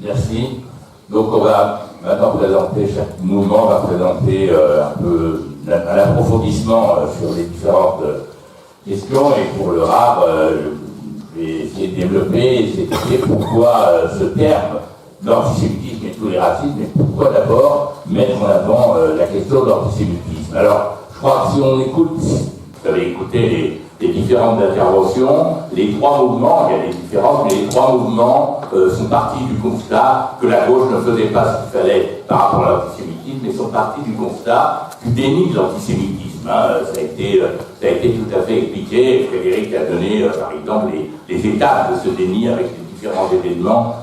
Merci. Donc on va maintenant présenter, chaque mouvement va présenter un peu un approfondissement sur les différentes questions, et pour le rare, je vais essayer de développer et s'expliquer pourquoi ce terme d'antisémitisme et de tous les racismes, et pourquoi d'abord mettre en avant la question de l'antisémitisme. Alors, je crois que si on écoute, vous avez écouté les différentes interventions, les trois mouvements, il y a des différences, mais les trois mouvements sont partis du constat que la gauche ne faisait pas ce qu'il fallait par rapport à l'antisémitisme, mais sont partis du constat du déni de l'antisémitisme. Ça a été tout à fait expliqué. Frédéric a donné, par exemple, les étapes de ce déni avec les différents événements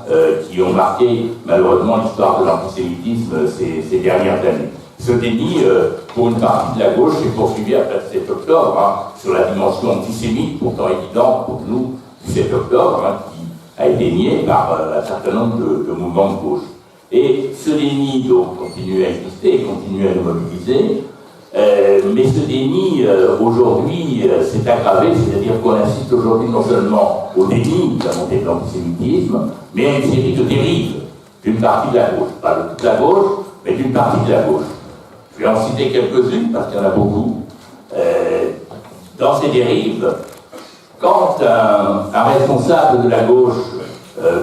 qui ont marqué malheureusement l'histoire de l'antisémitisme ces dernières années. Ce déni, pour une partie de la gauche, s'est poursuivi après le 7 octobre, sur la dimension antisémite, pourtant évidente pour nous, du 7 octobre, qui a été nié par un certain nombre de mouvements de gauche. Et ce déni, donc, continue à exister et continue à nous mobiliser, mais ce déni, aujourd'hui, s'est aggravé, c'est-à-dire qu'on assiste aujourd'hui non seulement au déni de la montée de l'antisémitisme, mais à une série de dérives d'une partie de la gauche, pas de toute la gauche, mais d'une partie de la gauche. Je vais en citer quelques-unes, parce qu'il y en a beaucoup. Dans ces dérives, quand un responsable de la gauche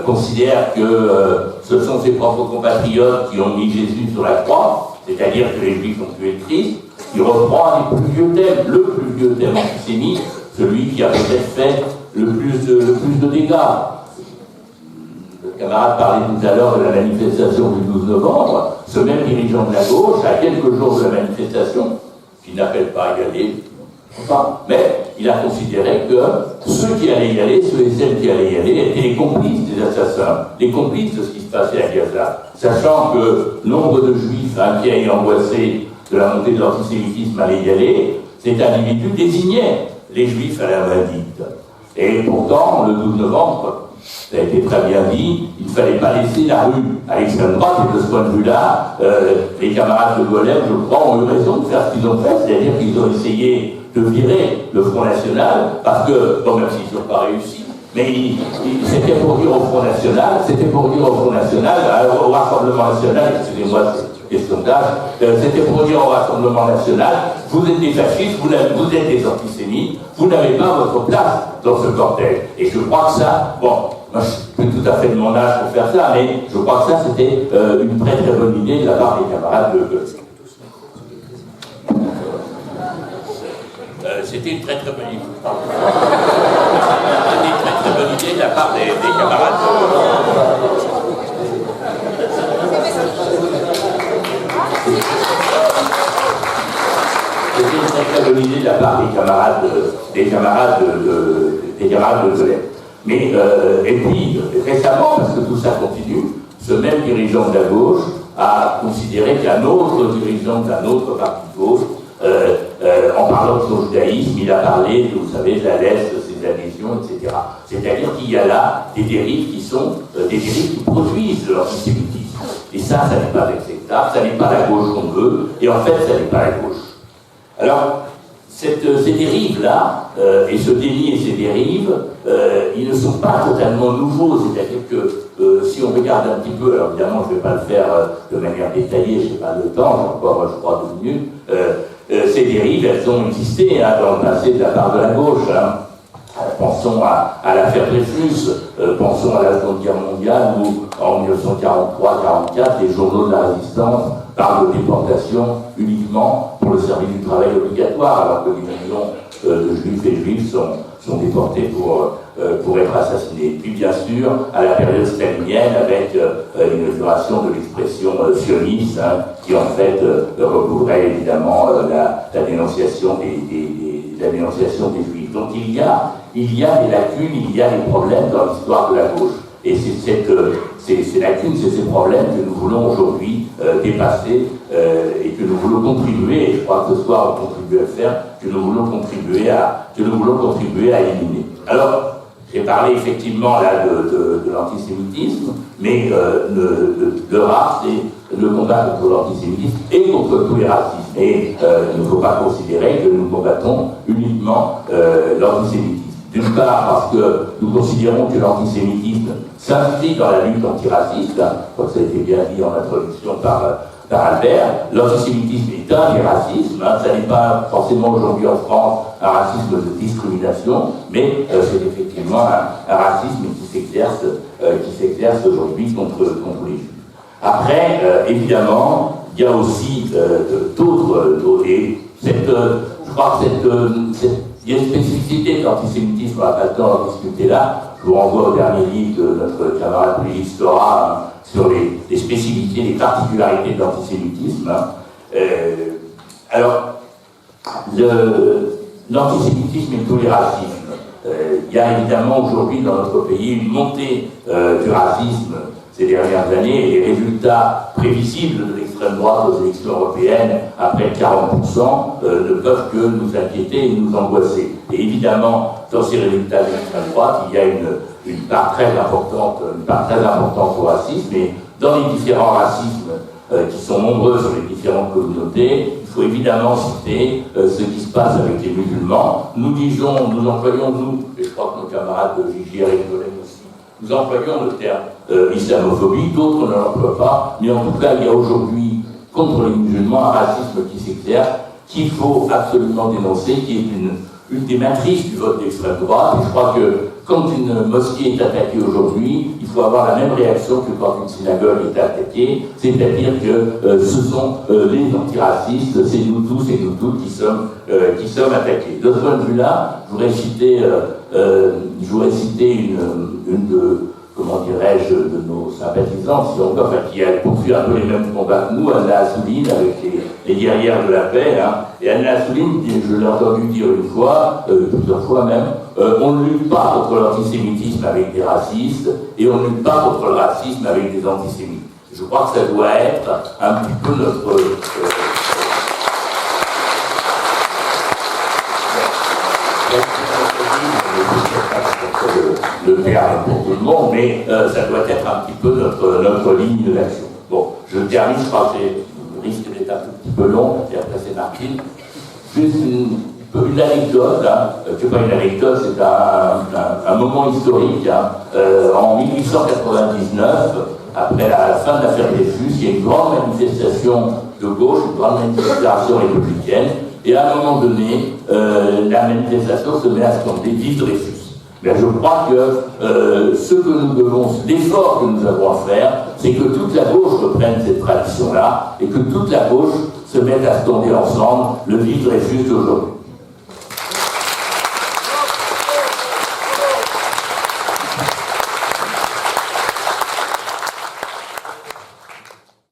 considère que ce sont ses propres compatriotes qui ont mis Jésus sur la croix, c'est-à-dire que les Juifs ont tué le Christ, il reprend un des plus vieux thèmes, le plus vieux thème antisémite, celui qui a peut-être fait le plus de dégâts. Le camarade parlait tout à l'heure de la manifestation du 12 novembre. Ce même dirigeant de la gauche, à quelques jours de la manifestation, qui n'appelle pas à y aller, mais il a considéré que ceux qui allaient y aller, ceux et celles qui allaient y aller, étaient les complices des assassins, les complices de ce qui se passait à Gaza. Sachant que nombre de juifs inquiets et angoissés de la montée de l'antisémitisme allaient y aller, cet individu désignait les juifs à la vindicte. Et pourtant, le 12 novembre, ça a été très bien dit, il ne fallait pas laisser la rue à l'extrême droite, et de ce point de vue-là, les camarades de Golem, je crois, ont eu raison de faire ce qu'ils ont fait, c'est-à-dire qu'ils ont essayé de virer le Front National, parce que, bon, même s'ils n'ont pas réussi, mais c'était pour dire au Front National, au Rassemblement National, excusez-moi, c'est question d'âge, c'était pour dire au Rassemblement National, vous êtes des fascistes, vous êtes des antisémites, vous n'avez pas votre place dans ce cortège. Et je crois que ça, bon, moi je suis tout à fait de mon âge pour faire ça, mais je crois que ça c'était une très très bonne idée de la part des camarades de c'était une très très bonne idée. C'était une très très bonne idée de la part des camarades C'était une très très bonne idée de la part des camarades de Golem. Mais, et puis, récemment, parce que tout ça continue, ce même dirigeant de la gauche a considéré qu'un autre dirigeant d'un autre parti de gauche, en parlant de son judaïsme, il a parlé, vous savez, de la laisse, de ses adhésions, etc. C'est-à-dire qu'il y a là des dérives qui sont des dérives qui produisent de l'antisémitisme. Et ça n'est pas acceptable, ça n'est pas la gauche qu'on veut, et en fait, ça n'est pas la gauche. Alors, ces dérives-là, et ce déni et ces dérives, ils ne sont pas totalement nouveaux, c'est-à-dire que si on regarde un petit peu, alors évidemment je ne vais pas le faire de manière détaillée, je n'ai pas le temps, j'ai encore je crois 2 minutes, ces dérives, elles ont existé dans le passé de la part de la gauche. Pensons à l'affaire Dreyfus, pensons à la Seconde Guerre mondiale où en 1943-44 les journaux de la résistance parlent de déportation uniquement pour le service du travail obligatoire, alors que des millions de juifs et juifs sont déportés pour être assassinés. Puis bien sûr, à la période stalinienne, avec l'inauguration de l'expression sioniste, qui en fait recouvrait évidemment la dénonciation des juifs. Donc il y a des lacunes, il y a des problèmes dans l'histoire de la gauche. Et c'est ces lacunes, c'est ces problèmes que nous voulons aujourd'hui dépasser et que nous voulons contribuer, et je crois que ce soir on contribue à le faire, que nous voulons contribuer à éliminer. Alors, j'ai parlé effectivement là de l'antisémitisme, mais le RAF, c'est le combat contre l'antisémitisme et contre tous les racismes. Et il ne faut pas considérer que nous combattons uniquement l'antisémitisme. D'une part, parce que nous considérons que l'antisémitisme s'inscrit dans la lutte antiraciste, je crois que ça a été bien dit en introduction par Albert. L'antisémitisme est un des racismes, ça n'est pas forcément aujourd'hui en France un racisme de discrimination, mais c'est effectivement un racisme qui s'exerce aujourd'hui contre les Juifs. Après, évidemment, il y a aussi d'autres, et je crois que il y a une spécificité de l'antisémitisme, on n'a pas le temps d'en discuter là. Je vous renvoie au dernier livre de notre camarade Brigitte Stora sur les spécificités, les particularités de l'antisémitisme. Alors, l'antisémitisme et tous les racismes. Il y a évidemment aujourd'hui dans notre pays une montée du racisme ces dernières années, et les résultats prévisibles de l'extrême droite aux élections européennes, après 40%, ne peuvent que nous inquiéter et nous angoisser. Et évidemment, dans ces résultats de l'extrême droite, il y a une part très importante au racisme, et dans les différents racismes qui sont nombreux sur les différentes communautés, il faut évidemment citer ce qui se passe avec les musulmans. Nous employons, et je crois que nos camarades de JJR et de aussi, nous employons le terme islamophobie, d'autres ne l'emploient pas, mais en tout cas, il y a aujourd'hui, contre les musulmans, un racisme qui s'exerce, qu'il faut absolument dénoncer, qui est une des matrices du vote d'extrême droite, et je crois que quand une mosquée est attaquée aujourd'hui, il faut avoir la même réaction que quand une synagogue est attaquée, c'est-à-dire que ce sont les antiracistes, c'est nous tous et nous toutes qui sommes attaqués. De ce point de vue-là, je voudrais citer une de, comment dirais-je, de nos sympathisants, si on peut, qui a poursuivi un peu les mêmes combats que nous, Anna Assouline, avec les guerrières de la paix. Et Anna Assouline, je l'ai entendu dire une fois, plusieurs fois même, on ne lutte pas contre l'antisémitisme avec des racistes, et on ne lutte pas contre le racisme avec des antisémites. Je crois que ça doit être un petit peu notre... le terme pour tout le monde, mais ça doit être un petit peu notre ligne d'action. Bon, je termine, je crois que je risque d'être un petit peu long, et après c'est Martine. Juste une anecdote, c'est pas une anecdote, c'est un moment historique. En 1899, après la fin de l'affaire Dreyfus, il y a une grande manifestation de gauche, une grande manifestation républicaine, et à un moment donné, la manifestation se met à scander « Vive Dreyfus ». Mais je crois que ce que nous devons, l'effort que nous avons à faire, c'est que toute la gauche reprenne cette tradition-là et que toute la gauche se mette à scander ensemble le Vive Dreyfus d'aujourd'hui.